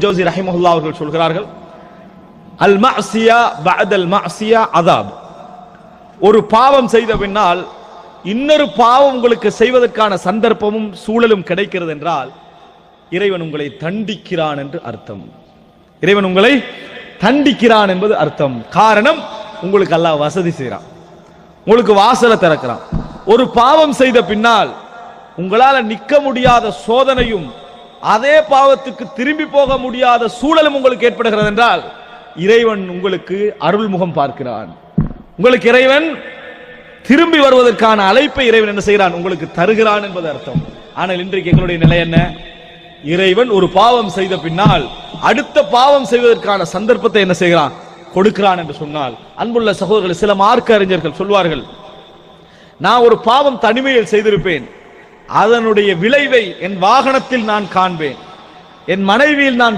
Jawzi ரஹிமஹுல்லாஹ் அவர்கள் சொல்கிறார்கள், அல் மஅசியா பஅதல் மஅசியா அஸாப். ஒரு பாவம் செய்த பின்னால் இன்னொரு பாவம் உங்களுக்கு செய்வதற்கான சந்தர்ப்பமும் சூழலும் கிடைக்கிறது என்றால் இறைவன் உங்களை தண்டிக்கிறான் என்று அர்த்தம். இறைவன் உங்களை தண்டிக்கிறான் என்பது அர்த்தம். காரணம், உங்களுக்கு அல்லாஹ் வசதி செய்கிறான், உங்களுக்கு வாசலை திறக்கிறான். ஒரு பாவம் செய்த பின்னால் உங்களால நிக்க முடியாத சோதனையும் அதே பாவத்துக்கு திரும்பி போக முடியாத சூழலும் உங்களுக்கு ஏற்படுகிறது என்றால் இறைவன் உங்களுக்கு அருள்முகம் பார்க்கிறான். உங்களுக்கு இறைவன் திரும்பி வருவதற்கான அழைப்பை இறைவன் என்ன செய்கிறான், உங்களுக்கு தருகிறான் என்பது அர்த்தம். ஆனால் இன்றைக்கு எங்களுடைய நிலை என்ன? இறைவன் ஒரு பாவம் செய்த பின்னால் அடுத்த பாவம் செய்வதற்கான சந்தர்ப்பத்தை என்ன செய்கிறான், கொடுக்கிறான் என்று சொன்னால், அன்புள்ள சகோதரர்கள், சில மார்க்க அறிஞர்கள் சொல்வார்கள், நான் ஒரு பாவம் தனிமையில் செய்திருப்பேன், அதனுடைய விளைவை என் வாகனத்தில் நான் காண்பேன், என் மனைவியில் நான்